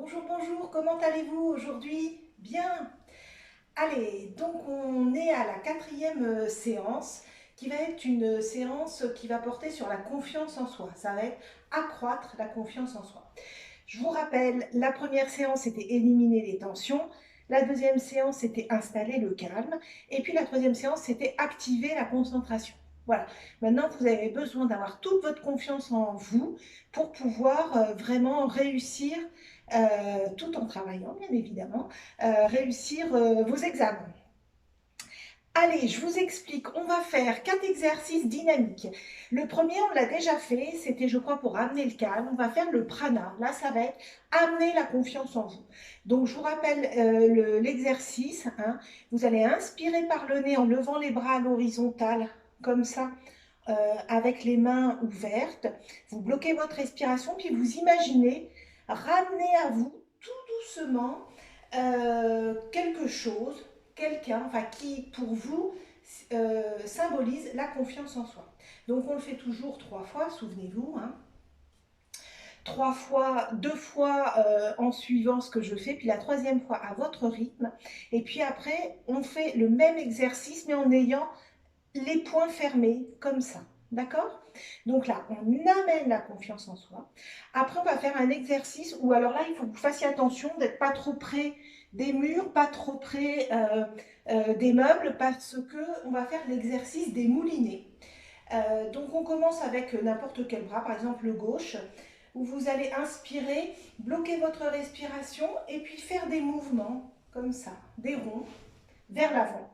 Bonjour, bonjour, comment allez-vous aujourd'hui? Bien. Allez, donc on est à la quatrième séance qui va être une séance qui va porter sur la confiance en soi. Ça va être accroître la confiance en soi. Je vous rappelle, la première séance c'était éliminer les tensions, la deuxième séance c'était installer le calme et puis la troisième séance c'était activer la concentration. Voilà, maintenant vous avez besoin d'avoir toute votre confiance en vous pour pouvoir vraiment réussir, tout en travaillant bien évidemment, réussir vos examens. Allez, je vous explique. On va faire 4 exercices dynamiques. Le premier, on l'a déjà fait, c'était, je crois, pour amener le calme. On va faire le prana. Là, ça va être amener la confiance en vous. Donc, je vous rappelle l'exercice. Hein. Vous allez inspirer par le nez en levant les bras à l'horizontale, comme ça, avec les mains ouvertes. Vous bloquez votre respiration, puis vous imaginez ramener à vous tout doucement quelque chose, quelqu'un, enfin qui pour vous symbolise la confiance en soi. Donc on le fait toujours 3 fois, souvenez-vous. Hein. 3 fois, 2 fois en suivant ce que je fais, puis la troisième fois à votre rythme. Et puis après, on fait le même exercice, mais en ayant les poings fermés, comme ça. D'accord? Donc là, on amène la confiance en soi. Après, on va faire un exercice où, alors là, il faut que vous fassiez attention d'être pas trop près des murs, pas trop près des meubles, parce que on va faire l'exercice des moulinets. Donc, on commence avec n'importe quel bras, par exemple le gauche, où vous allez inspirer, bloquer votre respiration et puis faire des mouvements comme ça, des ronds vers l'avant.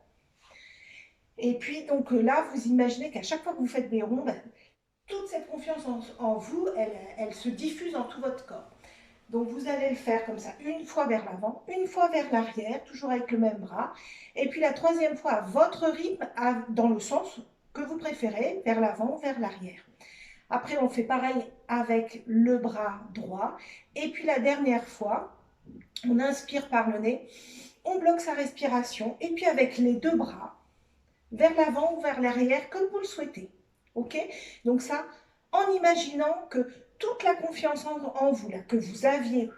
Et puis, donc là, vous imaginez qu'à chaque fois que vous faites des ronds, ben, toute cette confiance en vous, elle se diffuse dans tout votre corps. Donc vous allez le faire comme ça, une fois vers l'avant, une fois vers l'arrière, toujours avec le même bras. Et puis la troisième fois, à votre rythme, dans le sens que vous préférez, vers l'avant ou vers l'arrière. Après, on fait pareil avec le bras droit. Et puis la dernière fois, on inspire par le nez, on bloque sa respiration. Et puis avec les deux bras, vers l'avant ou vers l'arrière, comme vous le souhaitez. Ok? Donc ça, en imaginant que toute la confiance en vous, là, que vous aviez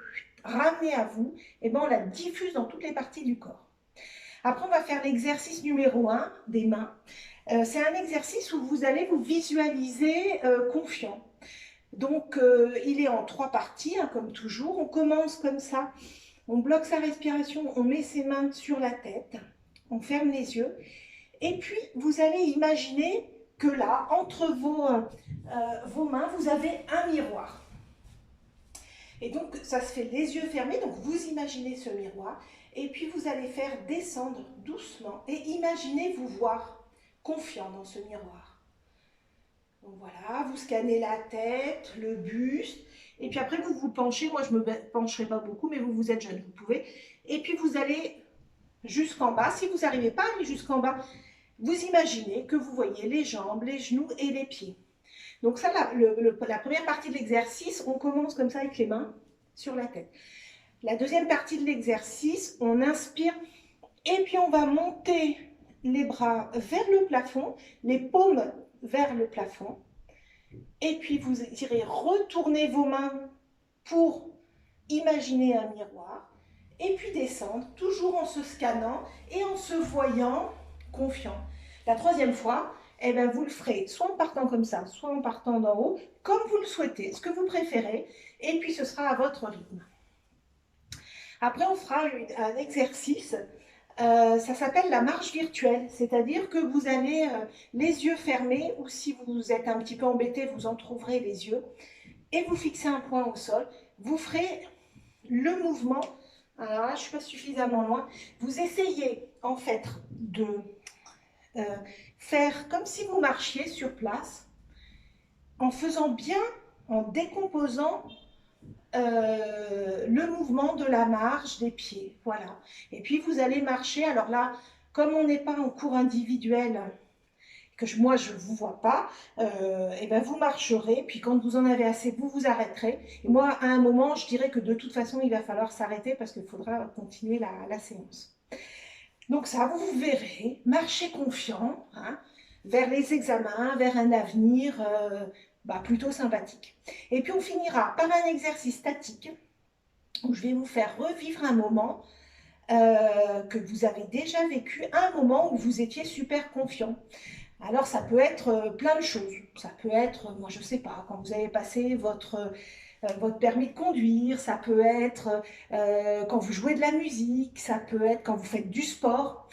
ramenée à vous, eh ben, on la diffuse dans toutes les parties du corps. Après, on va faire l'exercice numéro 1 des mains. C'est un exercice où vous allez vous visualiser confiant. Donc, il est en 3 parties, hein, comme toujours. On commence comme ça. On bloque sa respiration, on met ses mains sur la tête, on ferme les yeux. Et puis, vous allez imaginer que là, entre vos mains, vous avez un miroir. Et donc, ça se fait les yeux fermés, donc vous imaginez ce miroir. Et puis, vous allez faire descendre doucement et imaginez vous voir confiant dans ce miroir. Donc voilà, vous scannez la tête, le buste. Et puis après, vous vous penchez. Moi, je ne me pencherai pas beaucoup, mais vous êtes jeune, vous pouvez. Et puis, vous allez jusqu'en bas. Si vous n'arrivez pas à aller jusqu'en bas, vous imaginez que vous voyez les jambes, les genoux et les pieds. Donc ça, la première partie de l'exercice, on commence comme ça avec les mains sur la tête. La deuxième partie de l'exercice, on inspire et puis on va monter les bras vers le plafond, les paumes vers le plafond. Et puis vous irez retourner vos mains pour imaginer un miroir. Et puis descendre, toujours en se scannant et en se voyant confiant. La troisième fois, eh ben, vous le ferez soit en partant comme ça, soit en partant d'en haut, comme vous le souhaitez, ce que vous préférez, et puis ce sera à votre rythme. Après, on fera un exercice, ça s'appelle la marche virtuelle, c'est-à-dire que vous allez les yeux fermés, ou si vous êtes un petit peu embêté, vous entrouvrez les yeux, et vous fixez un point au sol. Vous ferez le mouvement. Alors là, je ne suis pas suffisamment loin. Vous essayez en fait de faire comme si vous marchiez sur place, en faisant bien, en décomposant le mouvement de la marche des pieds. Voilà. Et puis vous allez marcher. Alors là, comme on n'est pas en cours individuel, que moi je ne vous vois pas, et ben vous marcherez, puis quand vous en avez assez, vous vous arrêterez. Et moi, à un moment, je dirais que de toute façon, il va falloir s'arrêter parce qu'il faudra continuer la séance. Donc ça, vous verrez, marchez confiant, hein, vers les examens, vers un avenir plutôt sympathique. Et puis on finira par un exercice statique où je vais vous faire revivre un moment que vous avez déjà vécu, un moment où vous étiez super confiant. Alors ça peut être plein de choses. Ça peut être, moi je sais pas, quand vous avez passé votre permis de conduire, ça peut être quand vous jouez de la musique, ça peut être quand vous faites du sport,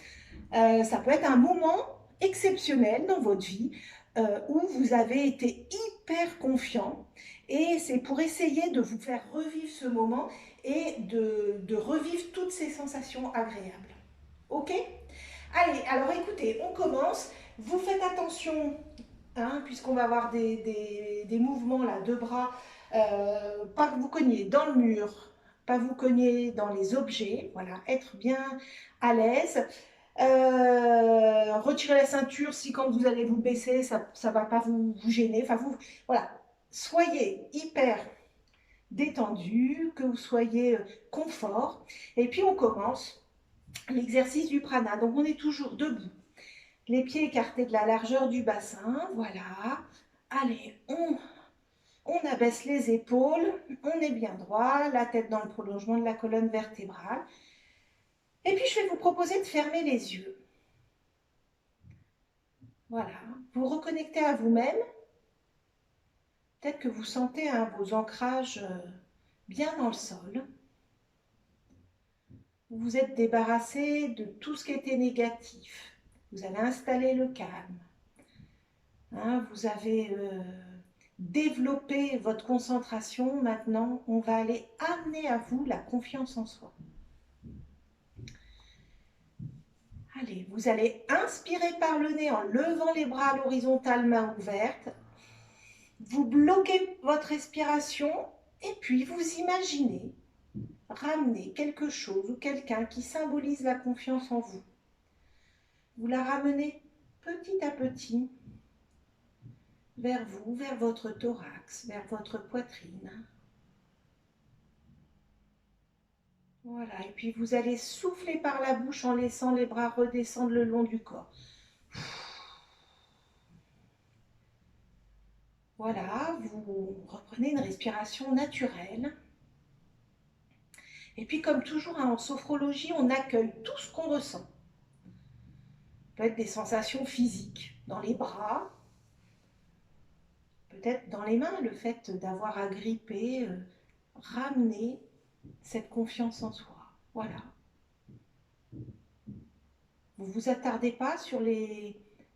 ça peut être un moment exceptionnel dans votre vie où vous avez été hyper confiant et c'est pour essayer de vous faire revivre ce moment et de revivre toutes ces sensations agréables. Ok? Allez, alors écoutez, on commence. Vous faites attention, hein, puisqu'on va avoir des mouvements là, de bras, pas que vous cogniez dans le mur, pas vous cogner dans les objets, voilà, être bien à l'aise. Retirez la ceinture si quand vous allez vous baisser, ça ne va pas vous gêner. Enfin, vous, voilà, soyez hyper détendu, que vous soyez confort. Et puis on commence l'exercice du prana. Donc on est toujours debout, les pieds écartés de la largeur du bassin, voilà. Allez, on abaisse les épaules, on est bien droit, la tête dans le prolongement de la colonne vertébrale. Et puis je vais vous proposer de fermer les yeux. Voilà, vous reconnectez à vous-même. Peut-être que vous sentez hein, vos ancrages bien dans le sol. Vous vous êtes débarrassé de tout ce qui était négatif. Vous avez installé le calme. Hein, vous avez développé votre concentration. Maintenant, on va aller amener à vous la confiance en soi. Allez, vous allez inspirer par le nez en levant les bras à l'horizontale, main ouverte. Vous bloquez votre respiration et puis vous imaginez ramener quelque chose ou quelqu'un qui symbolise la confiance en vous. Vous la ramenez petit à petit vers vous, vers votre thorax, vers votre poitrine. Voilà, et puis vous allez souffler par la bouche en laissant les bras redescendre le long du corps. Voilà, vous reprenez une respiration naturelle. Et puis comme toujours en sophrologie, on accueille tout ce qu'on ressent. Ça peut être des sensations physiques dans les bras, peut-être dans les mains, le fait d'avoir agrippé, ramener cette confiance en soi. Voilà. Vous ne vous attardez pas sur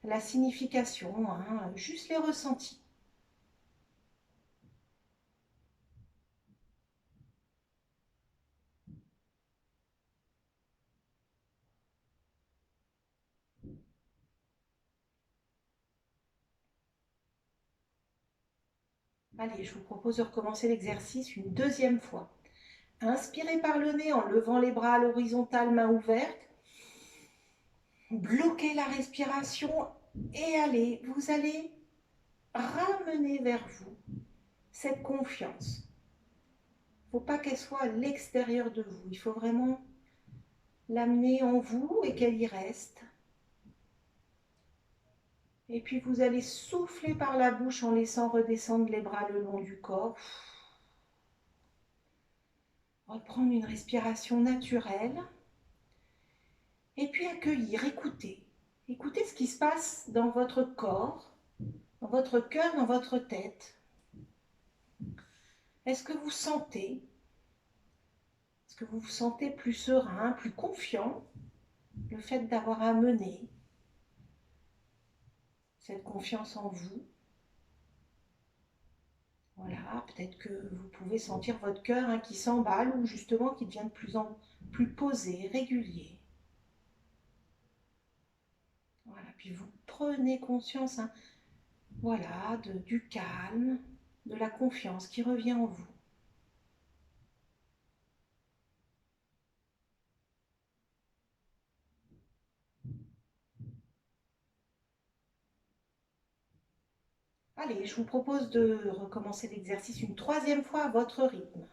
la signification, hein, juste les ressentis. Allez, je vous propose de recommencer l'exercice une deuxième fois. Inspirez par le nez en levant les bras à l'horizontale, main ouverte. Bloquez la respiration et allez, vous allez ramener vers vous cette confiance. Il ne faut pas qu'elle soit à l'extérieur de vous. Il faut vraiment l'amener en vous et qu'elle y reste. Et puis vous allez souffler par la bouche en laissant redescendre les bras le long du corps. Reprendre une respiration naturelle. Et puis accueillir, écouter. Écoutez ce qui se passe dans votre corps, dans votre cœur, dans votre tête. Est-ce que vous sentez, est-ce que vous vous sentez plus serein, plus confiant, le fait d'avoir amené cette confiance en vous? Voilà, peut-être que vous pouvez sentir votre cœur hein, qui s'emballe ou justement qui devient de plus en plus posé, régulier. Voilà, puis vous prenez conscience hein, voilà, du calme, de la confiance qui revient en vous. Allez, je vous propose de recommencer l'exercice une troisième fois à votre rythme.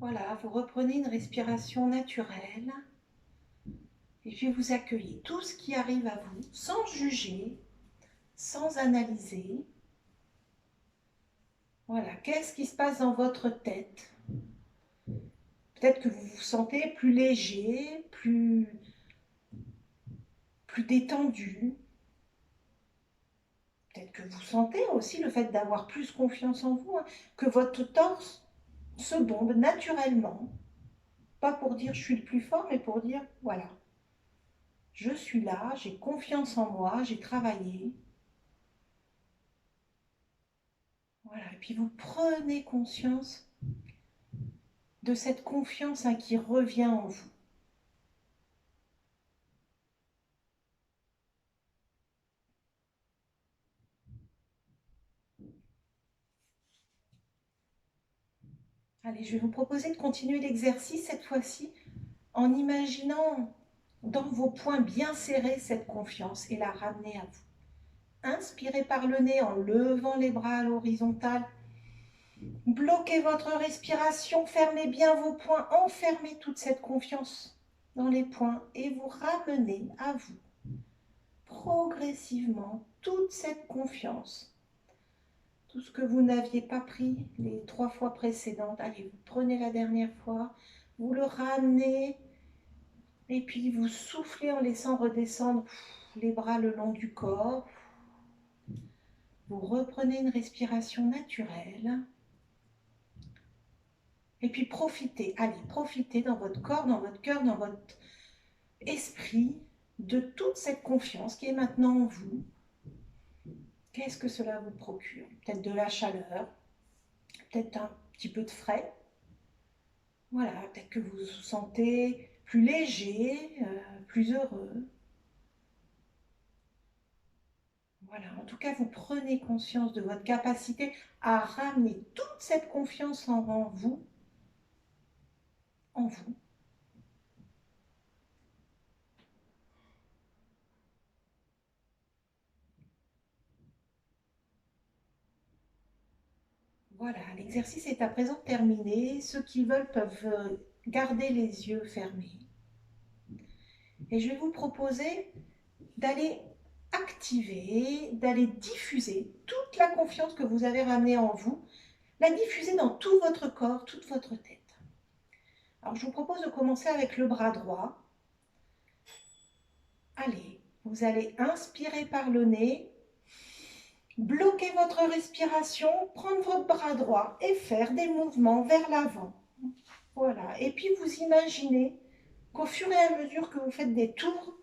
Voilà, vous reprenez une respiration naturelle et puis vous accueillez tout ce qui arrive à vous sans juger, sans analyser. Voilà, qu'est-ce qui se passe dans votre tête? Peut-être que vous vous sentez plus léger, plus détendu. Peut-être que vous sentez aussi le fait d'avoir plus confiance en vous, hein, que votre torse se bombe naturellement. Pas pour dire je suis le plus fort, mais pour dire voilà, je suis là, j'ai confiance en moi, j'ai travaillé. Voilà, et puis vous prenez conscience de cette confiance, hein, qui revient en vous. Allez, je vais vous proposer de continuer l'exercice cette fois-ci en imaginant dans vos poings bien serrés cette confiance et la ramener à vous. Inspirez par le nez en levant les bras à l'horizontale. Bloquez votre respiration, fermez bien vos poings, enfermez toute cette confiance dans les poings et vous ramenez à vous progressivement toute cette confiance. Tout ce que vous n'aviez pas pris les 3 fois précédentes, allez, vous prenez la dernière fois, vous le ramenez et puis vous soufflez en laissant redescendre les bras le long du corps. Vous reprenez une respiration naturelle. Et puis profitez, allez, profitez dans votre corps, dans votre cœur, dans votre esprit de toute cette confiance qui est maintenant en vous. Qu'est-ce que cela vous procure? Peut-être de la chaleur, peut-être un petit peu de frais. Voilà, peut-être que vous vous sentez plus léger, plus heureux. Voilà, en tout cas, vous prenez conscience de votre capacité à ramener toute cette confiance en vous, en vous. Voilà, l'exercice est à présent terminé. Ceux qui veulent peuvent garder les yeux fermés. Et je vais vous proposer d'aller activer, d'aller diffuser toute la confiance que vous avez ramenée en vous, la diffuser dans tout votre corps, toute votre tête. Alors je vous propose de commencer avec le bras droit. Allez, vous allez inspirer par le nez, bloquer votre respiration, prendre votre bras droit et faire des mouvements vers l'avant. Voilà, et puis vous imaginez qu'au fur et à mesure que vous faites des tours,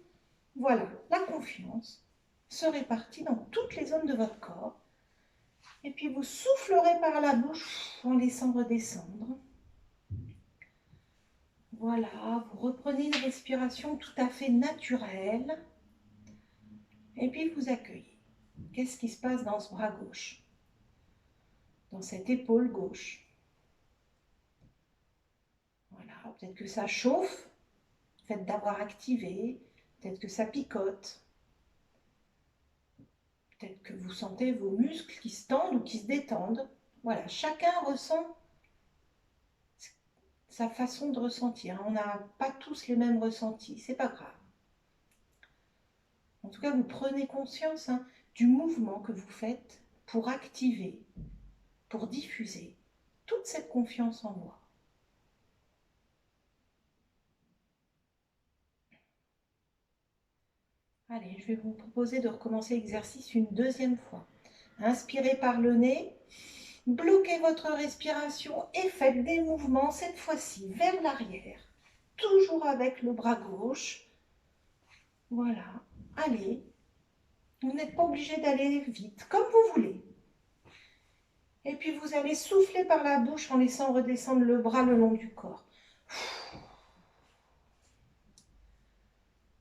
voilà, la confiance se répartit dans toutes les zones de votre corps. Et puis vous soufflerez par la bouche en laissant redescendre. Voilà, vous reprenez une respiration tout à fait naturelle. Et puis vous accueillez. Qu'est-ce qui se passe dans ce bras gauche? Dans cette épaule gauche? Voilà, peut-être que ça chauffe, le fait d'avoir activé, peut-être que ça picote. Peut-être que vous sentez vos muscles qui se tendent ou qui se détendent. Voilà, chacun ressent sa façon de ressentir. On n'a pas tous les mêmes ressentis, c'est pas grave. En tout cas, vous prenez conscience, hein, du mouvement que vous faites pour activer, pour diffuser toute cette confiance en moi. Allez, je vais vous proposer de recommencer l'exercice une deuxième fois. Inspirez par le nez, bloquez votre respiration et faites des mouvements, cette fois-ci vers l'arrière, toujours avec le bras gauche. Voilà, allez, vous n'êtes pas obligé d'aller vite, comme vous voulez. Et puis vous allez souffler par la bouche en laissant redescendre le bras le long du corps.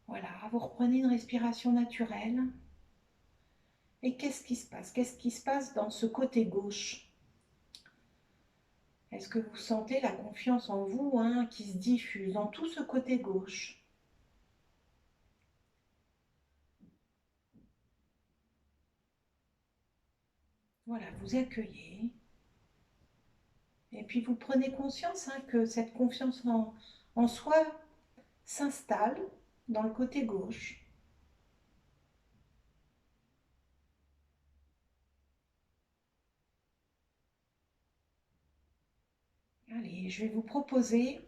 Voilà, vous reprenez une respiration naturelle. Et qu'est-ce qui se passe? Qu'est-ce qui se passe dans ce côté gauche? Est-ce que vous sentez la confiance en vous, hein, qui se diffuse dans tout ce côté gauche? Voilà, vous accueillez. Et puis vous prenez conscience que cette confiance en soi s'installe dans le côté gauche. Allez, je vais vous proposer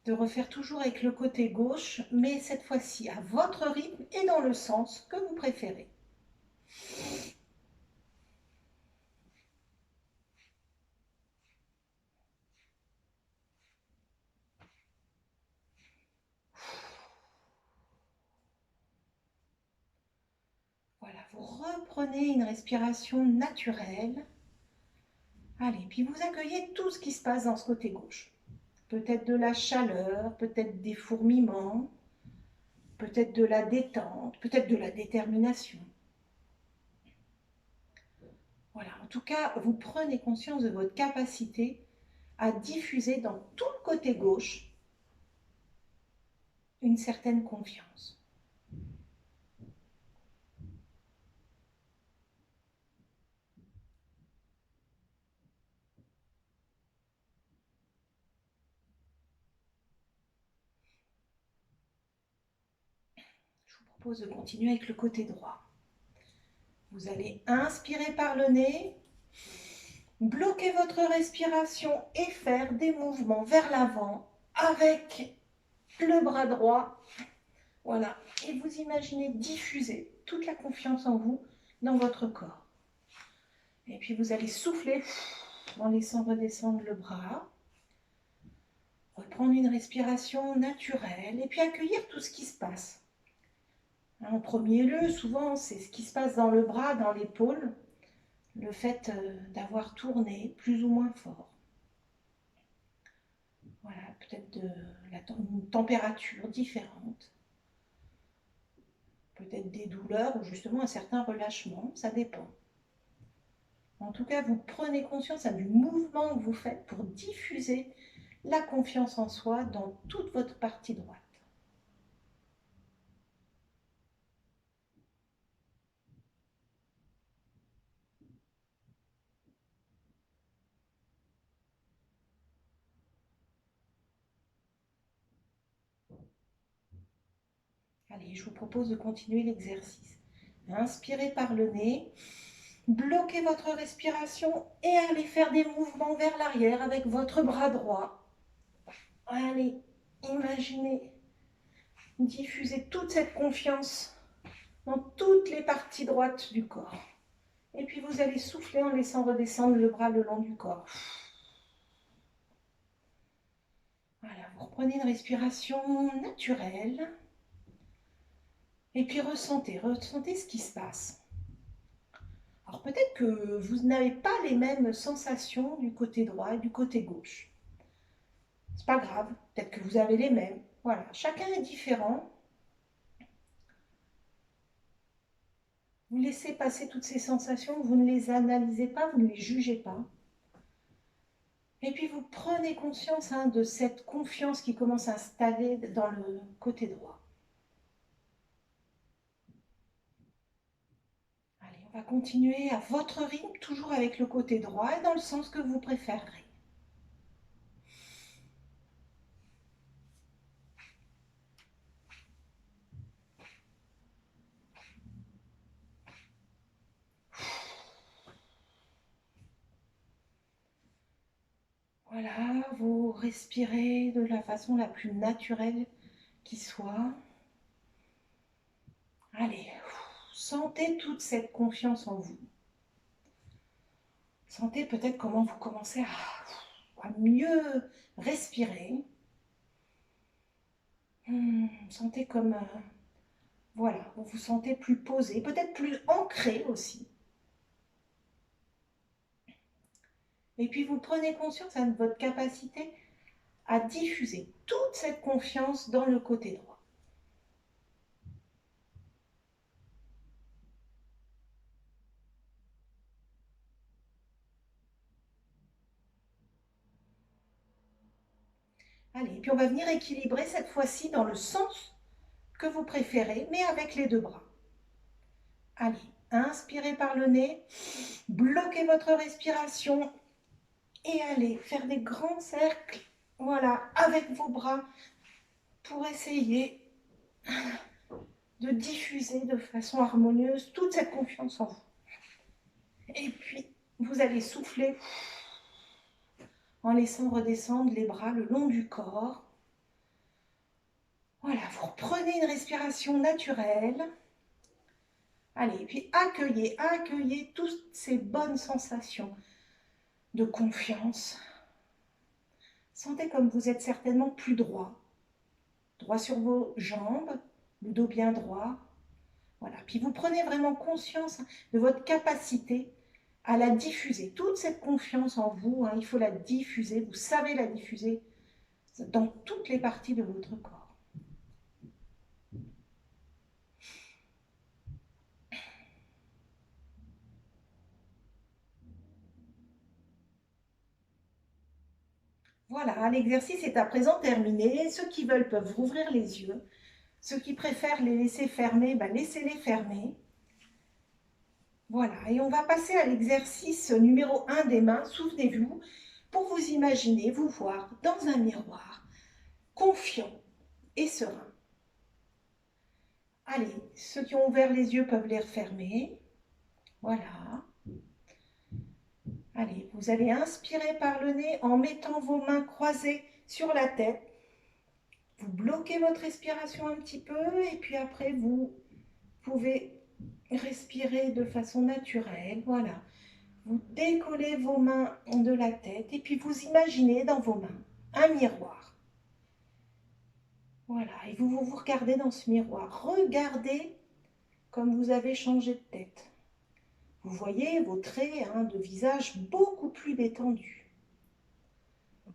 de refaire toujours avec le côté gauche, mais cette fois-ci à votre rythme et dans le sens que vous préférez. Voilà, vous reprenez une respiration naturelle. Allez, puis vous accueillez tout ce qui se passe dans ce côté gauche. Peut-être de la chaleur, peut-être des fourmillements, peut-être de la détente, peut-être de la détermination. Voilà, en tout cas, vous prenez conscience de votre capacité à diffuser dans tout le côté gauche une certaine confiance. Je vous propose de continuer avec le côté droit. Vous allez inspirer par le nez, bloquer votre respiration et faire des mouvements vers l'avant avec le bras droit. Voilà, et vous imaginez diffuser toute la confiance en vous dans votre corps. Et puis vous allez souffler en laissant redescendre le bras. Reprendre une respiration naturelle et puis accueillir tout ce qui se passe. En premier lieu, souvent, c'est ce qui se passe dans le bras, dans l'épaule, le fait d'avoir tourné plus ou moins fort. Voilà, peut-être une température différente, peut-être des douleurs ou justement un certain relâchement, ça dépend. En tout cas, vous prenez conscience du mouvement que vous faites pour diffuser la confiance en soi dans toute votre partie droite. Allez, je vous propose de continuer l'exercice. Inspirez par le nez, bloquez votre respiration et allez faire des mouvements vers l'arrière avec votre bras droit. Allez, imaginez diffuser toute cette confiance dans toutes les parties droites du corps. Et puis vous allez souffler en laissant redescendre le bras le long du corps. Voilà, vous reprenez une respiration naturelle. Et puis ressentez ce qui se passe. Alors peut-être que vous n'avez pas les mêmes sensations du côté droit et du côté gauche. C'est pas grave, peut-être que vous avez les mêmes. Voilà, chacun est différent. Vous laissez passer toutes ces sensations, vous ne les analysez pas, vous ne les jugez pas. Et puis vous prenez conscience de cette confiance qui commence à s'installer dans le côté droit. Allez, on va continuer à votre rythme, toujours avec le côté droit et dans le sens que vous préférerez. Voilà, vous respirez de la façon la plus naturelle qui soit. Allez, sentez toute cette confiance en vous. Sentez peut-être comment vous commencez à mieux respirer. Sentez comme, voilà, vous vous sentez plus posé, peut-être plus ancré aussi. Et puis vous prenez conscience de votre capacité à diffuser toute cette confiance dans le côté droit. Allez, et puis on va venir équilibrer cette fois-ci dans le sens que vous préférez, mais avec les deux bras. Allez, inspirez par le nez, bloquez votre respiration Et allez faire des grands cercles, voilà, avec vos bras pour essayer de diffuser de façon harmonieuse toute cette confiance en vous. Et puis, vous allez souffler en laissant redescendre les bras le long du corps. Voilà, vous reprenez une respiration naturelle. Allez, et puis accueillez toutes ces bonnes sensations de confiance. Sentez comme vous êtes certainement plus droit. Droit sur vos jambes, le dos bien droit. Voilà, puis vous prenez vraiment conscience de votre capacité à la diffuser. Toute cette confiance en vous, il faut la diffuser. Vous savez la diffuser dans toutes les parties de votre corps. Voilà, l'exercice est à présent terminé. Ceux qui veulent peuvent rouvrir les yeux. Ceux qui préfèrent les laisser fermés, laissez-les fermer. Voilà, et on va passer à l'exercice numéro 1 des mains. Souvenez-vous, pour vous imaginer, vous voir dans un miroir, confiant et serein. Allez, ceux qui ont ouvert les yeux peuvent les refermer. Voilà. Allez, vous allez inspirer par le nez en mettant vos mains croisées sur la tête. Vous bloquez votre respiration un petit peu et puis après vous pouvez respirer de façon naturelle. Voilà. Vous décollez vos mains de la tête et puis vous imaginez dans vos mains un miroir. Voilà, et vous regardez dans ce miroir. Regardez comme vous avez changé de tête. Vous voyez vos traits de visage beaucoup plus détendus.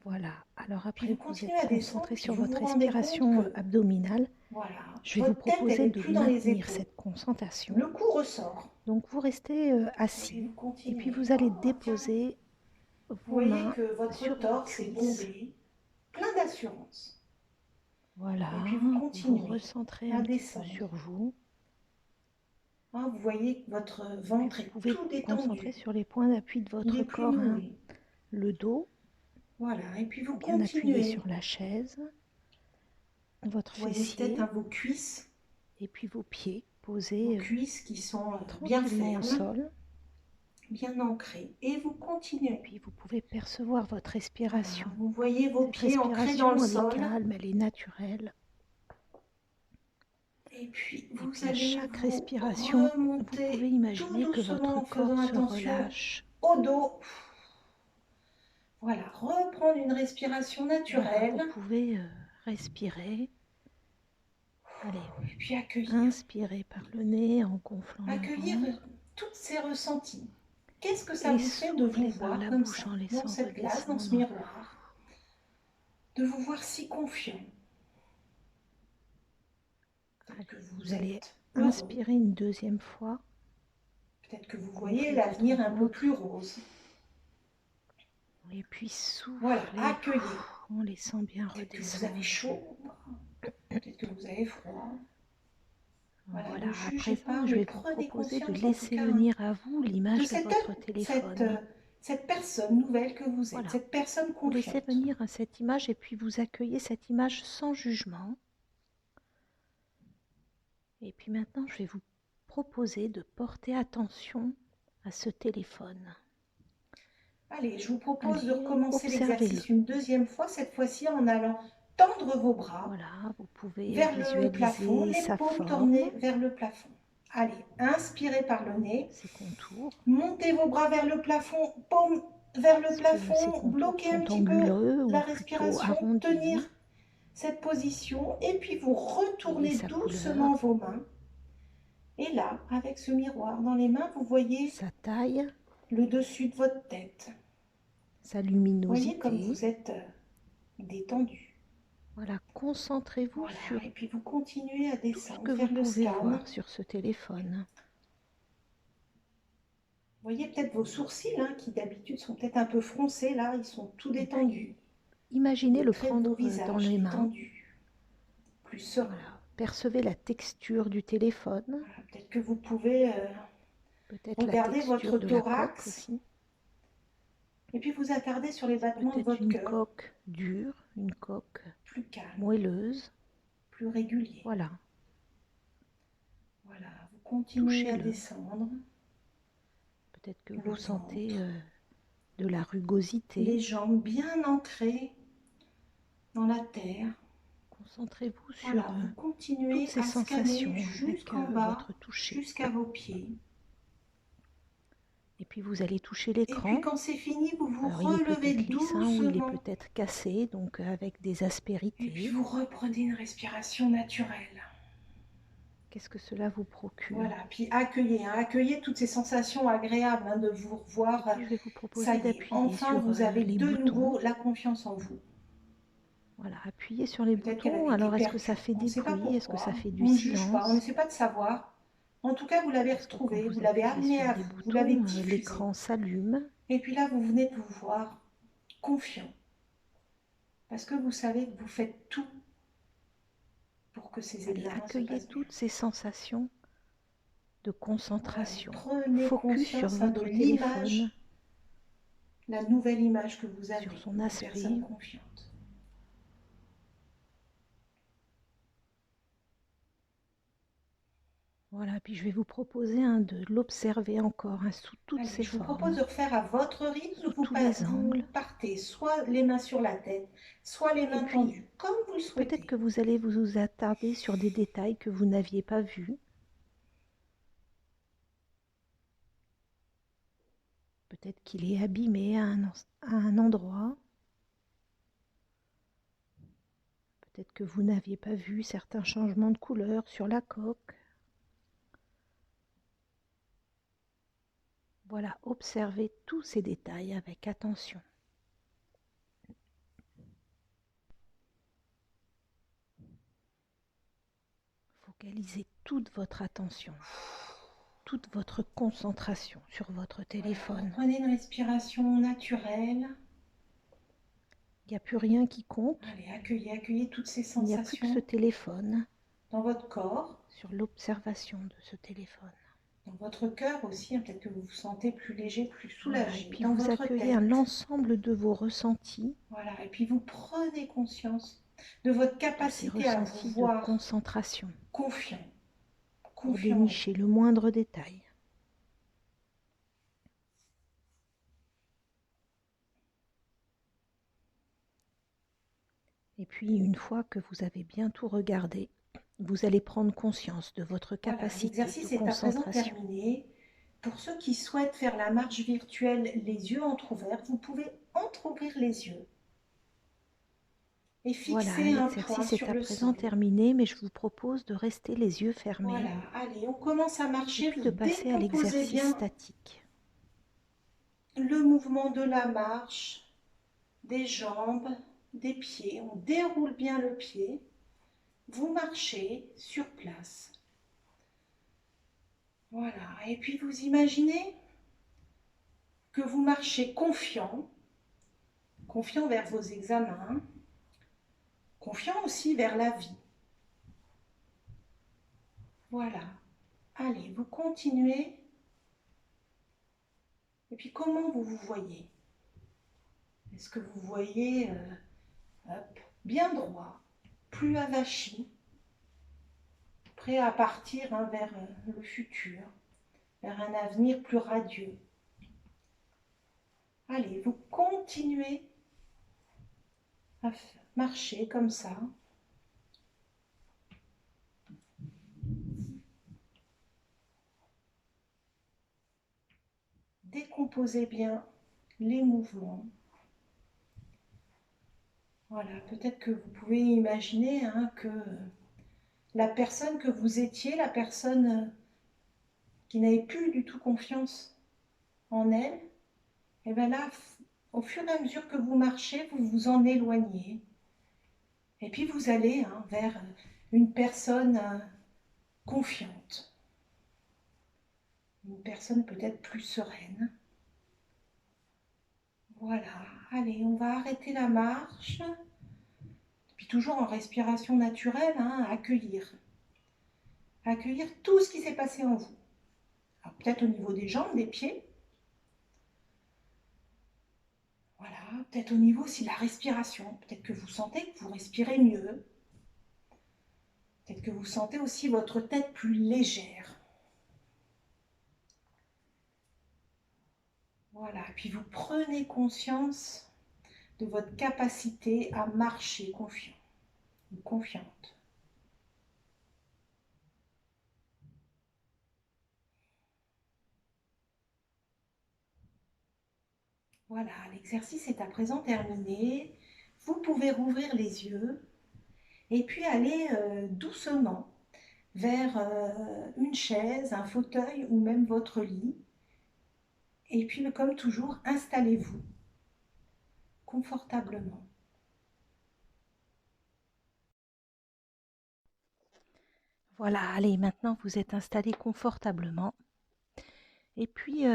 Voilà, alors Puis après vous vous continuez êtes à descendre, concentré puis sur vous vous votre rendez compte respiration que abdominale. voilà, Je vais vous votre tête, elle proposer n'est de plus dans les maintenir épaules. cette concentration. Le cou ressort. Donc vous restez Puis assis vous et continuez. puis vous allez Tiens. déposer Vous vos voyez mains que votre sur vos torse est cuisses. bombé, plein d'assurance. Voilà, Et puis vous vous continuez recentrez à un petit peu descendre. sur vous. Vous voyez que votre Puis ventre vous est pouvez tout vous concentrer détendu. sur les points d'appui de Il votre est plus corps, noué. le dos, Voilà, et puis vous bien appuyé continuez. sur la chaise, votre Vous voyez peut-être fessier, vos cuisses et puis vos pieds Vos posés cuisses qui sont bien tranquillement au fermes, sol. bien ancrées. Et vous continuez. Puis vous pouvez percevoir votre Voilà, respiration. vous voyez vos Cette pieds ancrés dans le respiration, elle est sol. calme, elle est naturelle. Et puis Et vous puis à allez chaque vous respiration, vous pouvez remonter tout imaginer que doucement votre en corps faisant se attention relâche. au dos. Voilà, reprendre une respiration Voilà, naturelle. vous pouvez respirer. Allez, Et puis accueillir. inspirez par le nez en gonflant le Accueillir ventre. tous ces ressentis. Qu'est-ce que ça Et vous fait de vous soufflez par voir la comme bouche ça, en dans laissant cette glace, dans ce redescendre. miroir, de vous voir si confiant, Allez, que vous allez êtes heureux. inspirer une deuxième fois. Peut-être que vous voyez Gonflez l'avenir votre un peu ventre. plus rose. Et puis soufflez Voilà, accueillez. en laissant bien Peut-être que vous redescendre. avez chaud, peut-être que vous avez froid. Voilà, Voilà, ne à jugez pas, présent, je mais vais vous prenez proposer de conscience en tout laisser cas venir à vous de l'image de votre téléphone. cette personne nouvelle que vous êtes, Voilà, cette personne vous laissez confiante. venir à cette image et puis vous accueillez cette image sans jugement. Et puis maintenant, je vais vous proposer de porter attention à ce téléphone. Allez, je vous propose Allez, de recommencer observez-le. l'exercice une deuxième fois, cette fois-ci en allant tendre vos bras Voilà, vous pouvez vers le plafond, visualiser les sa paumes forme, tournées vers le plafond. Allez, inspirez par le nez, ses contours. montez vos bras vers le plafond, paume vers le Ces plafond, contours bloquez un sont petit peu anguleux la ou plutôt respiration, arrondis. tenir cette position et puis vous Voyez retournez sa doucement couleur, vos mains. Et là, avec ce miroir dans les mains, vous voyez sa taille, le dessus de votre tête. sa Vous voyez comme luminosité. vous êtes détendu. Voilà, concentrez-vous Voilà, sur et puis vous continuez à tout ce descendre, que vous faire le pouvez scan. voir sur ce téléphone. Vous voyez peut-être vos sourcils qui d'habitude sont peut-être un peu froncés, là, ils sont tout détendus. Imaginez Les le traits de vos prendre dans visages les mains. détendus, plus sereins. Voilà. Percevez la texture du téléphone, Voilà, peut-être que vous pouvez peut-être la regarder texture votre de la coque thorax. aussi. Et puis vous attardez sur les battements de Peut-être votre une cœur, coque dure, une coque plus calme, moelleuse. plus régulier. Voilà, Voilà, vous continuez à touchez-le. descendre, Peut-être que le vous sentez ventre, de la rugosité. les jambes bien ancrées dans la terre. Concentrez-vous sur Voilà, vous toutes continuez ces à scanner sensations avec jusqu'en bas, votre toucher. jusqu'à vos pieds. Et puis vous allez toucher Et puis l'écran. quand c'est fini, vous vous Alors il est relevez peut-être lisse, hein, ou il est doucement. peut-être cassé, donc avec des Et puis aspérités. vous reprenez une respiration naturelle. Qu'est-ce que cela vous procure? Voilà, puis accueillez, hein, accueillez toutes ces sensations agréables hein, de vous revoir. Puis je vais vous Ça proposer y est, d'appuyer enfin sur vous avez les de boutons. nouveau la confiance en vous. Voilà, appuyez sur les Peut-être qu'elle boutons. avait été Alors est-ce que ça perdue, fait on ne des sait pas bruits? Est-ce que ça pourquoi, fait du on ne juge pas, on silence? n'essaie pas de savoir. En tout cas, vous l'avez Parce que quand retrouvé, vous vous l'avez appuyez amené sur à des vous, vous l'avez boutons, diffusé. l'écran s'allume. Et puis là, vous venez de vous voir confiant, parce que vous savez que vous faites tout pour que ces Allez, examens se accueillez passent bien. toutes ces sensations de Voilà, et concentration. prenez Focus sur conscience hein, de votre téléphone, l'image, la nouvelle image que vous sur avez son d'une personne aspect. confiante. Voilà, puis je vais vous proposer de l'observer encore sous toutes Allez, ses je vous propose formes, de refaire à votre rythme. sous tous les Vous angles. partez soit les mains sur la tête, soit les Et mains puis, tendues, comme vous le peut-être souhaitez. que vous allez vous attarder sur des détails que vous n'aviez pas vus. Peut-être qu'il est abîmé à un endroit. Peut-être que vous n'aviez pas vu certains changements de couleur sur la coque. Voilà, observez tous ces détails avec attention. Focalisez toute votre attention, toute votre concentration sur votre téléphone. Prenez une respiration naturelle. Il n'y a plus rien qui compte. Allez, accueillez toutes ces Il n'y a plus que ce sensations téléphone, dans votre corps, sur l'observation de ce téléphone. dans votre cœur aussi. Peut-être que vous vous sentez plus léger, plus Voilà, et soulagé puis dans vous votre accueillez tête. l'ensemble de vos ressentis, Voilà, et puis vous prenez conscience de votre de ces capacité à vous ressentis de voir concentration, confiant, pour confiant en vous. dénicher le moindre détail. Et puis, une fois que vous avez bien tout regardé, vous allez prendre conscience de votre Voilà, capacité de l'exercice est à présent concentration. terminé. Pour ceux qui souhaitent faire la marche virtuelle les yeux entr'ouverts, vous pouvez entrouvrir les yeux et Voilà, fixer un point l'exercice est sur à le présent sol. terminé, mais je vous propose de rester les yeux fermés Voilà, allez, on commence à et marcher. puis Vous de passer à décomposez l'exercice bien statique. le mouvement de la marche, des jambes, des pieds. On déroule bien le pied. Vous marchez sur place. Voilà, et puis vous imaginez que vous marchez confiant, confiant vers vos examens, confiant aussi vers la vie. Voilà. Allez, vous continuez. Et puis comment vous vous voyez? Est-ce que vous voyez bien droit, plus avachi, prêt à partir vers le futur, vers un avenir plus radieux? Allez, vous continuez à marcher comme ça. Décomposez bien les mouvements. Voilà, peut-être que vous pouvez imaginer que la personne que vous étiez, la personne qui n'avait plus du tout confiance en elle, et bien là, au fur et à mesure que vous marchez, vous vous en éloignez. Et puis vous allez vers une personne confiante, une personne peut-être plus sereine. Voilà, allez, on va arrêter la marche. Puis toujours en respiration naturelle, accueillir. Accueillir tout ce qui s'est passé en vous. Alors peut-être au niveau des jambes, des pieds. Voilà, peut-être au niveau aussi de la respiration. Peut-être que vous sentez que vous respirez mieux. Peut-être que vous sentez aussi votre tête plus légère. Voilà, et puis vous prenez conscience de votre capacité à marcher confiant ou confiante. Voilà, l'exercice est à présent terminé. Vous pouvez rouvrir les yeux et puis aller doucement vers une chaise, un fauteuil ou même votre lit. Et puis, comme toujours, installez-vous confortablement. Voilà, allez, maintenant vous êtes installé confortablement. Et puis,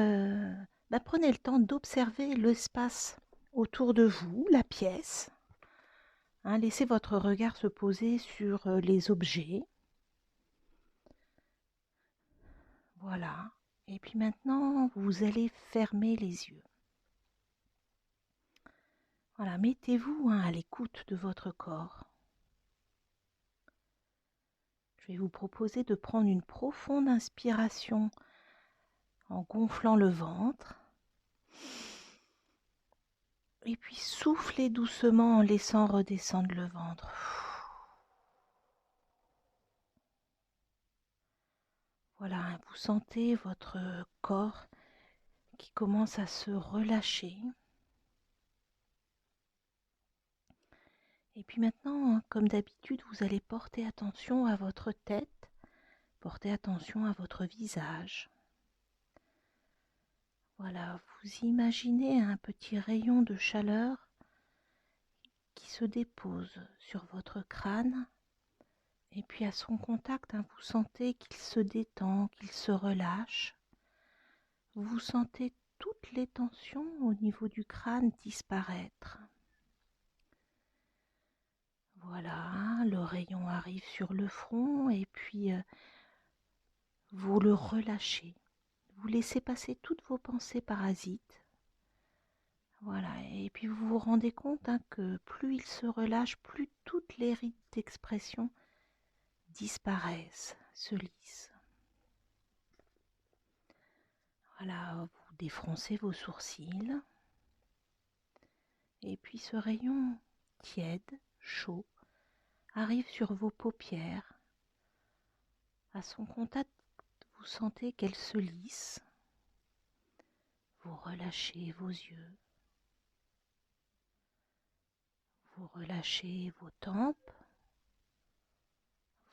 prenez le temps d'observer l'espace autour de vous, la pièce. Hein, laissez votre regard se poser sur les objets. Voilà. Et puis maintenant, vous allez fermer les yeux. Voilà, mettez-vous à l'écoute de votre corps. Je vais vous proposer de prendre une profonde inspiration en gonflant le ventre. Et puis soufflez doucement en laissant redescendre le ventre. Voilà, vous sentez votre corps qui commence à se relâcher. Et puis maintenant, hein, comme d'habitude, vous allez porter attention à votre tête, porter attention à votre visage. Voilà, vous imaginez un petit rayon de chaleur qui se dépose sur votre crâne. Et puis à son contact, hein, vous sentez qu'il se détend, qu'il se relâche. Vous sentez toutes les tensions au niveau du crâne disparaître. Voilà, le rayon arrive sur le front et puis vous le relâchez. Vous laissez passer toutes vos pensées parasites. Voilà, et puis vous vous rendez compte hein, que plus il se relâche, plus toutes les rides d'expression disparaissent, se lissent. Voilà, vous défroncez vos sourcils. Et puis ce rayon tiède, chaud, arrive sur vos paupières. À son contact, vous sentez qu'elles se lissent. Vous relâchez vos yeux. Vous relâchez vos tempes,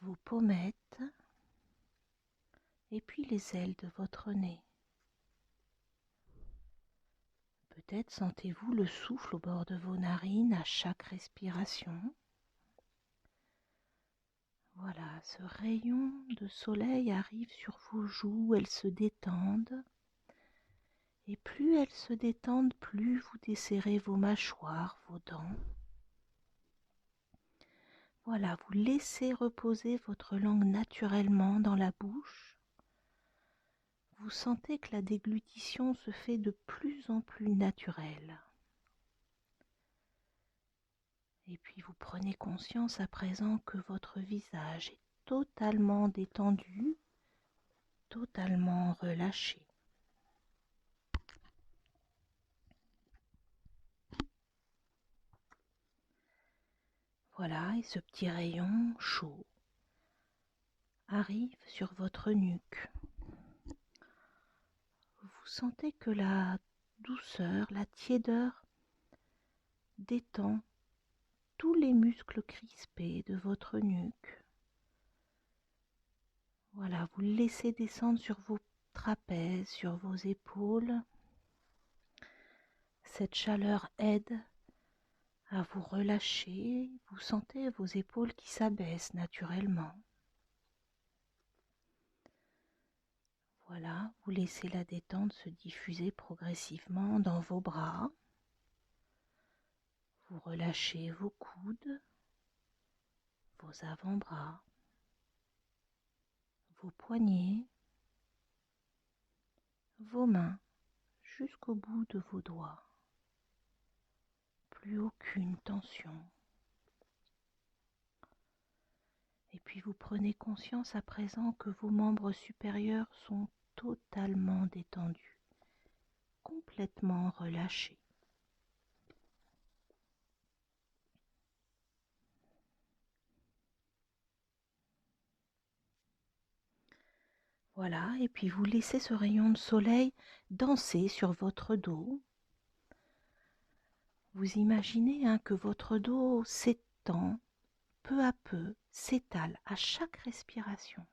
vos pommettes et puis les ailes de votre nez. Peut-être sentez-vous le souffle au bord de vos narines à chaque respiration. Voilà, ce rayon de soleil arrive sur vos joues, elles se détendent. Et plus elles se détendent, plus vous desserrez vos mâchoires, vos dents. Voilà, vous laissez reposer votre langue naturellement dans la bouche. Vous sentez que la déglutition se fait de plus en plus naturelle. Et puis vous prenez conscience à présent que votre visage est totalement détendu, totalement relâché. Voilà, et ce petit rayon chaud arrive sur votre nuque. Vous sentez que la douceur, la tiédeur détend tous les muscles crispés de votre nuque. Voilà, vous le laissez descendre sur vos trapèzes, sur vos épaules. Cette chaleur aide à vous relâcher. Vous sentez vos épaules qui s'abaissent naturellement. Voilà, vous laissez la détente se diffuser progressivement dans vos bras. Vous relâchez vos coudes, vos avant-bras, vos poignets, vos mains jusqu'au bout de vos doigts. plus aucune tension. Et puis vous prenez conscience à présent que vos membres supérieurs sont totalement détendus, complètement relâchés. Voilà, et puis vous laissez ce rayon de soleil danser sur votre dos. Vous imaginez que votre dos s'étend peu à peu, s'étale à chaque respiration.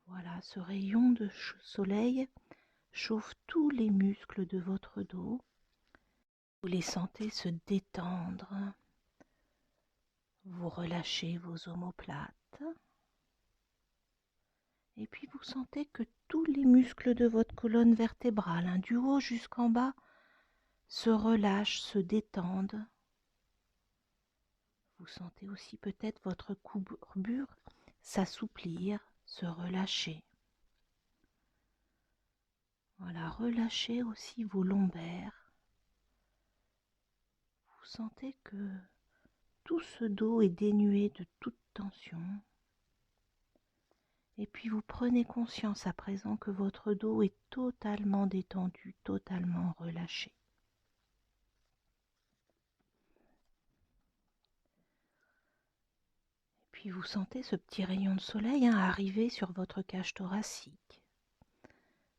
Voilà, ce rayon de soleil chauffe tous les muscles de votre dos. Vous les sentez se détendre. Vous relâchez vos omoplates. Et puis vous sentez que tous les muscles de votre colonne vertébrale, du haut jusqu'en bas, se relâchent, se détendent. Vous sentez aussi peut-être votre courbure s'assouplir, se relâcher. Voilà, relâchez aussi vos lombaires. Vous sentez que tout ce dos est dénué de toute tension. Et puis vous prenez conscience à présent que votre dos est totalement détendu, totalement relâché. Et puis vous sentez ce petit rayon de soleil arriver sur votre cage thoracique,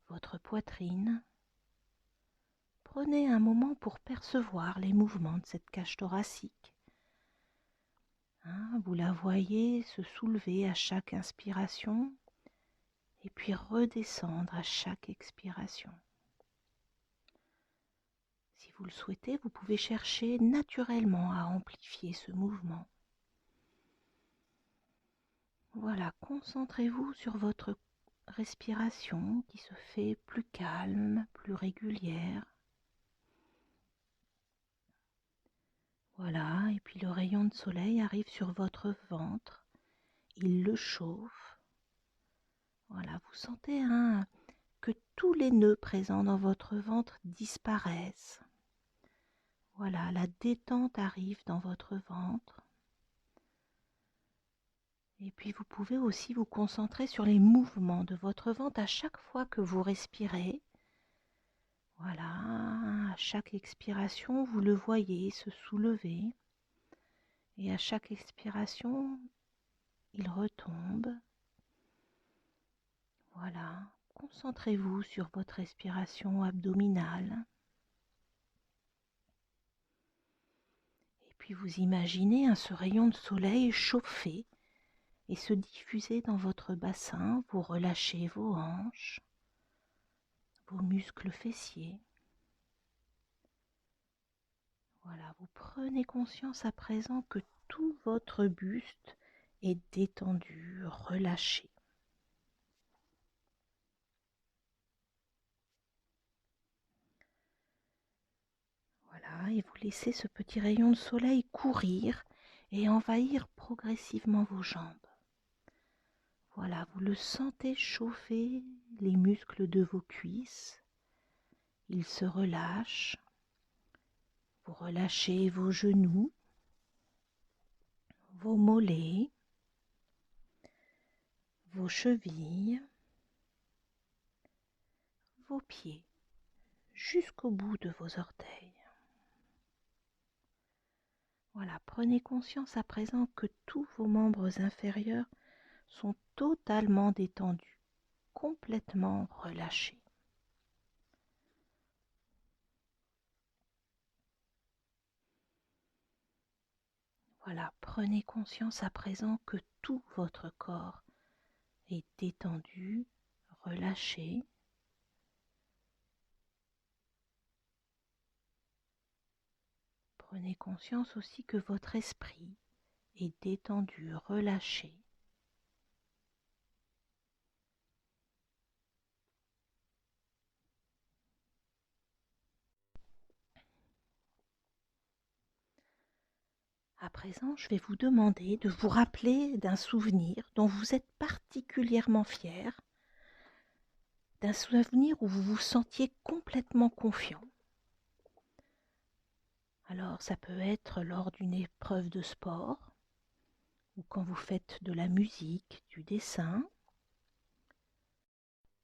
votre poitrine. Prenez un moment pour percevoir les mouvements de cette cage thoracique. Vous la voyez se soulever à chaque inspiration et puis redescendre à chaque expiration. Si vous le souhaitez, vous pouvez chercher naturellement à amplifier ce mouvement. Voilà, concentrez-vous sur votre respiration qui se fait plus calme, plus régulière. Voilà, et puis le rayon de soleil arrive sur votre ventre, il le chauffe. Voilà, vous sentez que tous les nœuds présents dans votre ventre disparaissent. Voilà, la détente arrive dans votre ventre. Et puis vous pouvez aussi vous concentrer sur les mouvements de votre ventre à chaque fois que vous respirez. Voilà, à chaque expiration, vous le voyez se soulever. Et à chaque expiration, il retombe. Voilà, concentrez-vous sur votre respiration abdominale. Et puis vous imaginez ce rayon de soleil chauffer et se diffuser dans votre bassin. Vous relâchez vos hanches, vos muscles fessiers. Voilà, vous prenez conscience à présent que tout votre buste est détendu, relâché. Voilà, et vous laissez ce petit rayon de soleil courir et envahir progressivement vos jambes. Voilà, vous le sentez chauffer les muscles de vos cuisses. Ils se relâchent. Vous relâchez vos genoux, vos mollets, vos chevilles, vos pieds, jusqu'au bout de vos orteils. Voilà, prenez conscience à présent que tous vos membres inférieurs sont totalement détendus, complètement relâchés. Voilà, prenez conscience à présent que tout votre corps est détendu, relâché. Prenez conscience aussi que votre esprit est détendu, relâché. À présent, je vais vous demander de vous rappeler d'un souvenir dont vous êtes particulièrement fier, d'un souvenir où vous vous sentiez complètement confiant. Alors ça peut être lors d'une épreuve de sport ou quand vous faites de la musique, du dessin.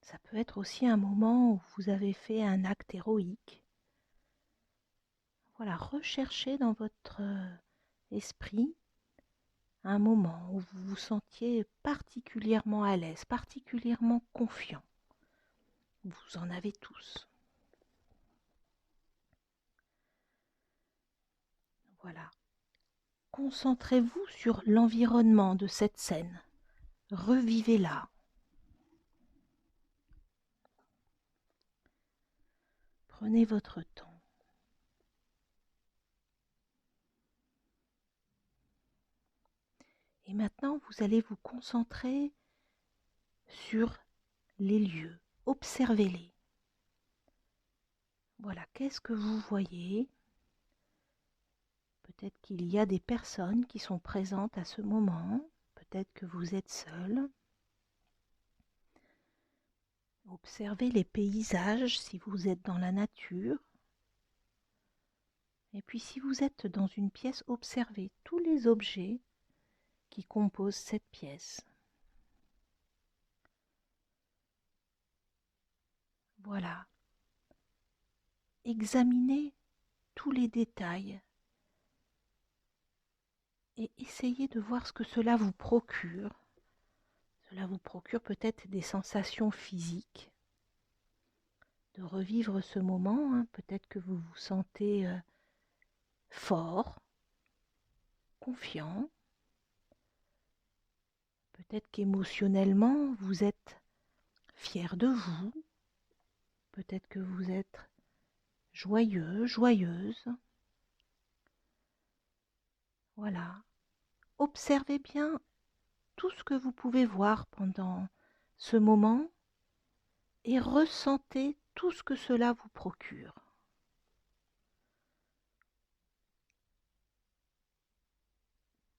Ça peut être aussi un moment où vous avez fait un acte héroïque. Voilà, recherchez dans votre esprit un moment où vous vous sentiez particulièrement à l'aise, particulièrement confiant. Vous en avez tous. Voilà. Concentrez-vous sur l'environnement de cette scène. Revivez-la. Prenez votre temps. Et maintenant, vous allez vous concentrer sur les lieux. Observez-les. Voilà, qu'est-ce que vous voyez? Peut-être qu'il y a des personnes qui sont présentes à ce moment. Peut-être que vous êtes seul. Observez les paysages si vous êtes dans la nature. Et puis si vous êtes dans une pièce, observez tous les objets qui composent cette pièce. Voilà. Examinez tous les détails et essayez de voir ce que cela vous procure. Cela vous procure peut-être des sensations physiques, de revivre ce moment. Peut-être que vous vous sentez fort, confiant. Peut-être qu'émotionnellement, vous êtes fier de vous. Peut-être que vous êtes joyeux, joyeuse. Voilà. Observez bien tout ce que vous pouvez voir pendant ce moment et ressentez tout ce que cela vous procure.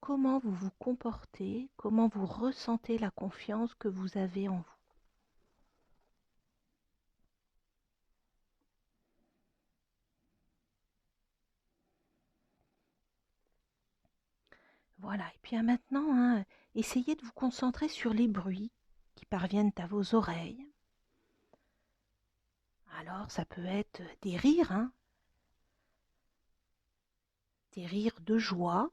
Comment vous vous comportez, comment vous ressentez la confiance que vous avez en vous. Voilà, et puis maintenant, essayez de vous concentrer sur les bruits qui parviennent à vos oreilles. Alors, ça peut être des rires, des rires de joie.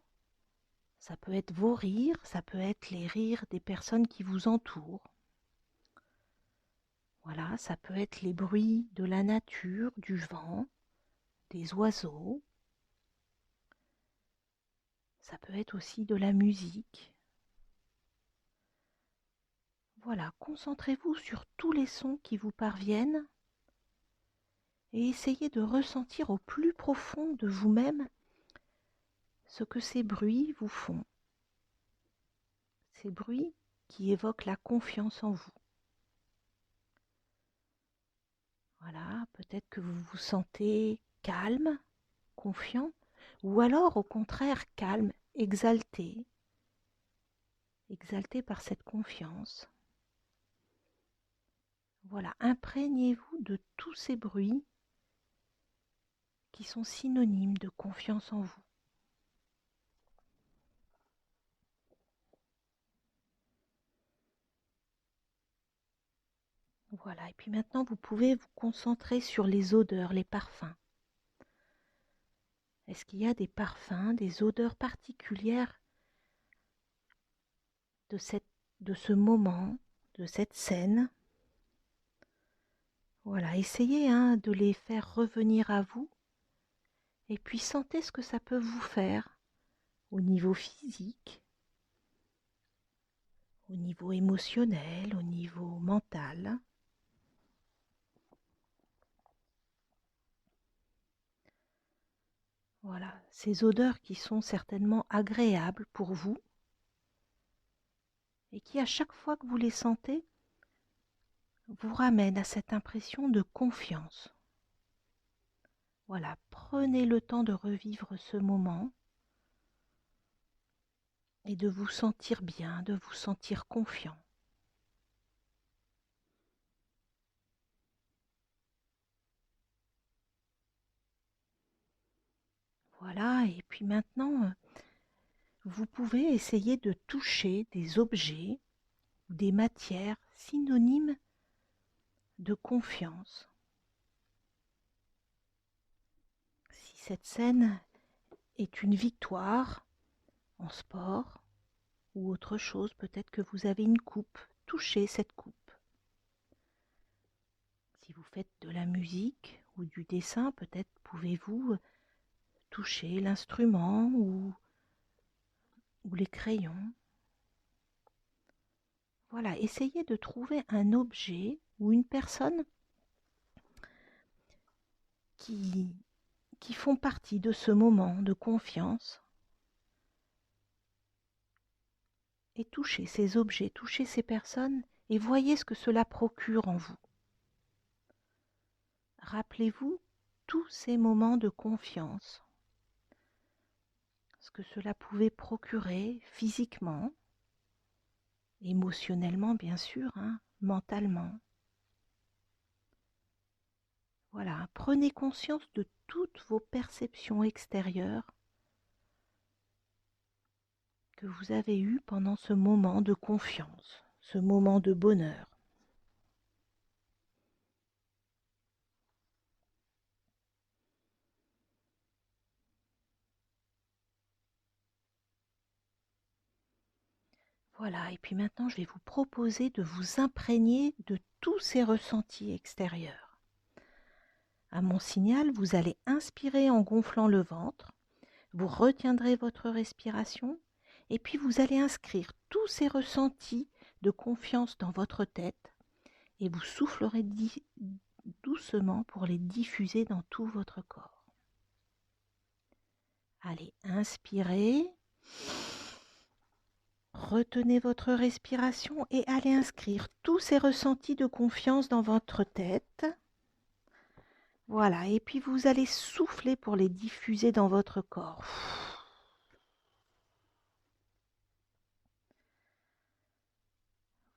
Ça peut être vos rires, ça peut être les rires des personnes qui vous entourent. Voilà, ça peut être les bruits de la nature, du vent, des oiseaux. Ça peut être aussi de la musique. Voilà, concentrez-vous sur tous les sons qui vous parviennent et essayez de ressentir au plus profond de vous-même ce que ces bruits vous font. Ces bruits qui évoquent la confiance en vous. Voilà, peut-être que vous vous sentez calme, confiant, ou alors au contraire calme, exalté par cette confiance. Voilà, imprégnez-vous de tous ces bruits qui sont synonymes de confiance en vous. Voilà, et puis maintenant vous pouvez vous concentrer sur les odeurs, les parfums. Est-ce qu'il y a des parfums, des odeurs particulières de ce moment, de cette scène? Voilà, essayez de les faire revenir à vous et puis sentez ce que ça peut vous faire au niveau physique, au niveau émotionnel, au niveau mental. Voilà, ces odeurs qui sont certainement agréables pour vous et qui, à chaque fois que vous les sentez, vous ramènent à cette impression de confiance. Voilà, prenez le temps de revivre ce moment et de vous sentir bien, de vous sentir confiant. Voilà, et puis maintenant, vous pouvez essayer de toucher des objets ou des matières synonymes de confiance. Si cette scène est une victoire en sport ou autre chose, peut-être que vous avez une coupe, touchez cette coupe. Si vous faites de la musique ou du dessin, peut-être pouvez-vous toucher l'instrument ou les crayons. Voilà, essayez de trouver un objet ou une personne qui font partie de ce moment de confiance et touchez ces objets, touchez ces personnes et voyez ce que cela procure en vous. Rappelez-vous tous ces moments de confiance, ce que cela pouvait procurer physiquement, émotionnellement bien sûr, mentalement. Voilà, prenez conscience de toutes vos perceptions extérieures que vous avez eues pendant ce moment de confiance, ce moment de bonheur. Voilà, et puis maintenant je vais vous proposer de vous imprégner de tous ces ressentis extérieurs. À mon signal, vous allez inspirer en gonflant le ventre, vous retiendrez votre respiration et puis vous allez inscrire tous ces ressentis de confiance dans votre tête et vous soufflerez doucement pour les diffuser dans tout votre corps. Allez, inspirez, retenez votre respiration et allez inscrire tous ces ressentis de confiance dans votre tête. Voilà, et puis vous allez souffler pour les diffuser dans votre corps.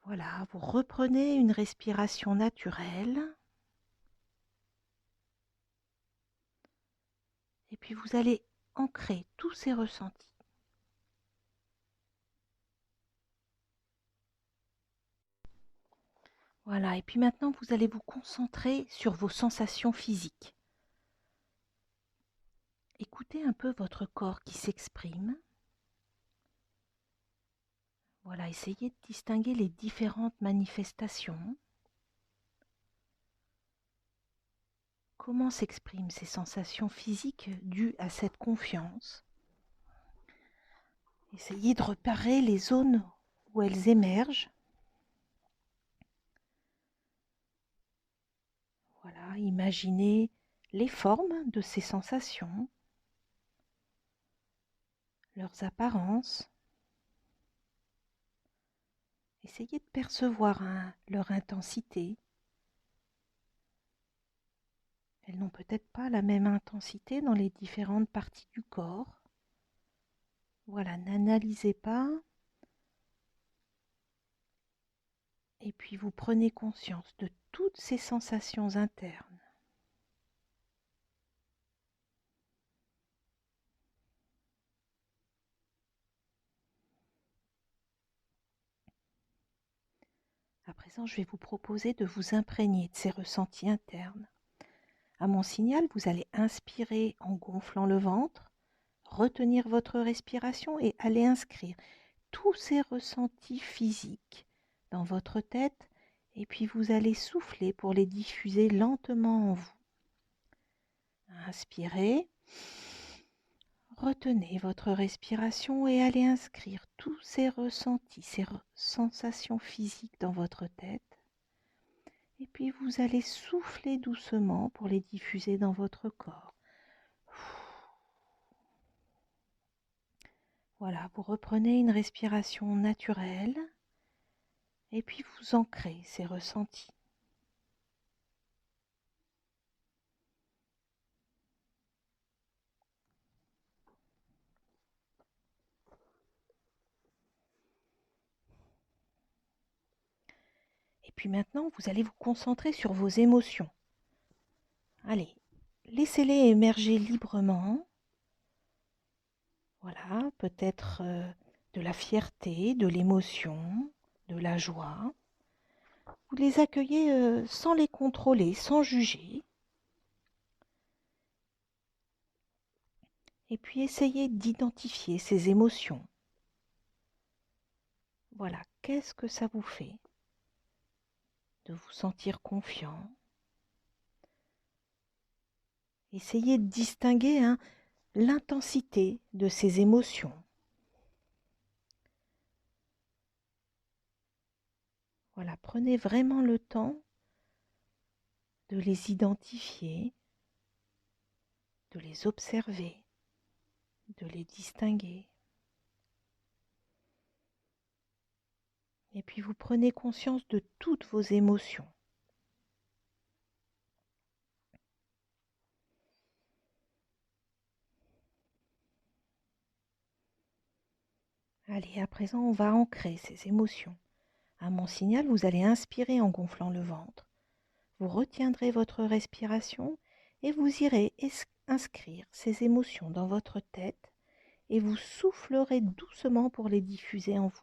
Voilà, vous reprenez une respiration naturelle. Et puis vous allez ancrer tous ces ressentis. Voilà, et puis maintenant vous allez vous concentrer sur vos sensations physiques. Écoutez un peu votre corps qui s'exprime. Voilà, essayez de distinguer les différentes manifestations. Comment s'expriment ces sensations physiques dues à cette confiance? Essayez de repérer les zones où elles émergent. Voilà, imaginez les formes de ces sensations, leurs apparences. Essayez de percevoir leur intensité. Elles n'ont peut-être pas la même intensité dans les différentes parties du corps. Voilà, n'analysez pas. Et puis vous prenez conscience de toutes ces sensations internes. À présent, je vais vous proposer de vous imprégner de ces ressentis internes. À mon signal, vous allez inspirer en gonflant le ventre, retenir votre respiration et aller inscrire tous ces ressentis physiques dans votre tête et puis vous allez souffler pour les diffuser lentement en vous. Inspirez, retenez votre respiration et allez inscrire tous ces ressentis, ces sensations physiques dans votre tête. Et puis vous allez souffler doucement pour les diffuser dans votre corps. Voilà, vous reprenez une respiration naturelle et puis vous ancrez ces ressentis. Et puis maintenant, vous allez vous concentrer sur vos émotions. Allez, laissez-les émerger librement. Voilà, peut-être de la fierté, de l'émotion, de la joie. Vous les accueillez sans les contrôler, sans juger. Et puis essayez d'identifier ces émotions. Voilà, qu'est-ce que ça vous fait de vous sentir confiant? Essayez de distinguer l'intensité de ces émotions. Voilà, prenez vraiment le temps de les identifier, de les observer, de les distinguer. Et puis vous prenez conscience de toutes vos émotions. Allez, à présent, on va ancrer ces émotions. À mon signal, vous allez inspirer en gonflant le ventre. Vous retiendrez votre respiration et vous irez inscrire ces émotions dans votre tête et vous soufflerez doucement pour les diffuser en vous.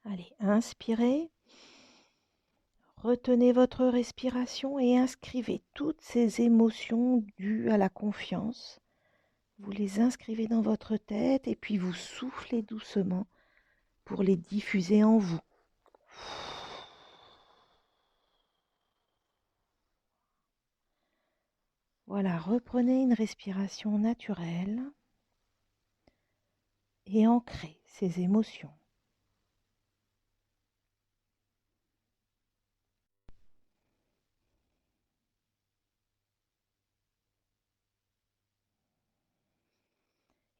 Allez, inspirez, retenez votre respiration et inscrivez toutes ces émotions dues à la confiance. Vous les inscrivez dans votre tête et puis vous soufflez doucement pour les diffuser en vous. Voilà, reprenez une respiration naturelle et ancrez ces émotions.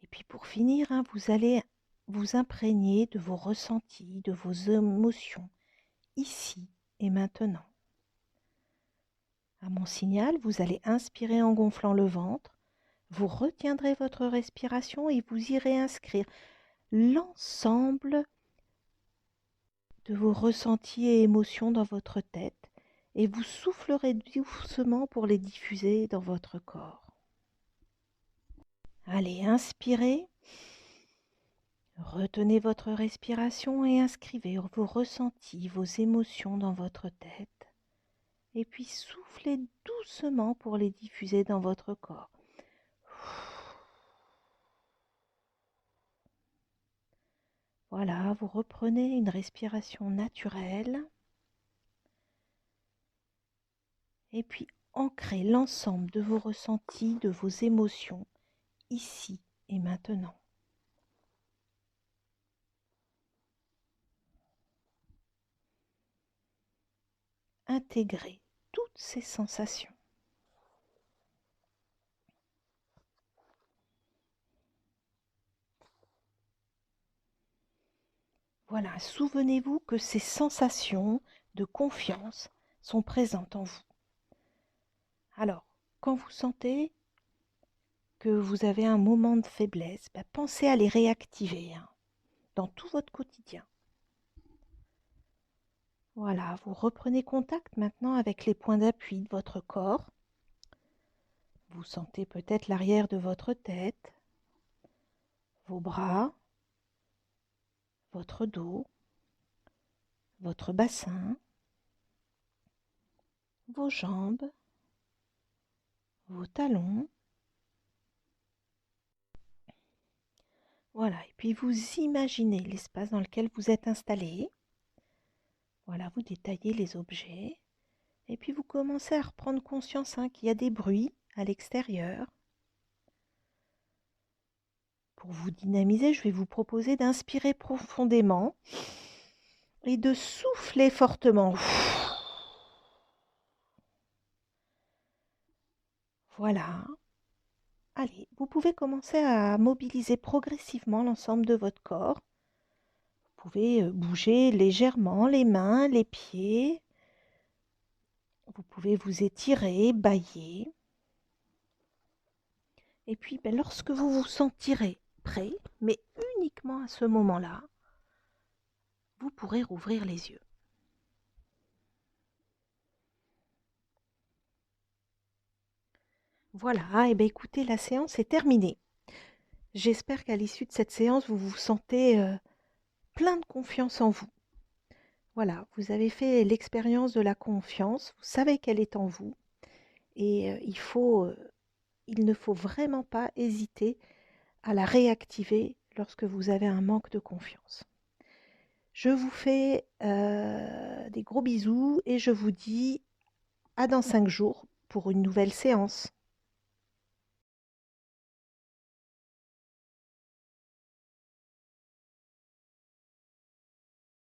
Et puis pour finir, vous allez vous imprégner de vos ressentis, de vos émotions, ici et maintenant. À mon signal, vous allez inspirer en gonflant le ventre, vous retiendrez votre respiration et vous irez inscrire l'ensemble de vos ressentis et émotions dans votre tête et vous soufflerez doucement pour les diffuser dans votre corps. Allez, inspirez, retenez votre respiration et inscrivez vos ressentis, vos émotions dans votre tête et puis soufflez doucement pour les diffuser dans votre corps. Voilà, vous reprenez une respiration naturelle et puis ancrez l'ensemble de vos ressentis, de vos émotions ici et maintenant. Intégrez toutes ces sensations. Voilà, souvenez-vous que ces sensations de confiance sont présentes en vous. Alors, quand vous sentez que vous avez un moment de faiblesse, pensez à les réactiver dans tout votre quotidien. Voilà, vous reprenez contact maintenant avec les points d'appui de votre corps. Vous sentez peut-être l'arrière de votre tête, vos bras, votre dos, votre bassin, vos jambes, vos talons. Voilà, et puis vous imaginez l'espace dans lequel vous êtes installé. Voilà, vous détaillez les objets. Et puis vous commencez à reprendre conscience qu'il y a des bruits à l'extérieur. Pour vous dynamiser, je vais vous proposer d'inspirer profondément et de souffler fortement. Voilà. Allez, vous pouvez commencer à mobiliser progressivement l'ensemble de votre corps. Vous pouvez bouger légèrement les mains, les pieds. Vous pouvez vous étirer, bâiller. Et puis, lorsque vous vous sentirez prêt, mais uniquement à ce moment-là, vous pourrez rouvrir les yeux. Voilà, et écoutez, la séance est terminée. J'espère qu'à l'issue de cette séance, vous vous sentez plein de confiance en vous. Voilà, vous avez fait l'expérience de la confiance, vous savez qu'elle est en vous et il ne faut vraiment pas hésiter à la réactiver lorsque vous avez un manque de confiance. Je vous fais des gros bisous et je vous dis à dans 5 jours pour une nouvelle séance.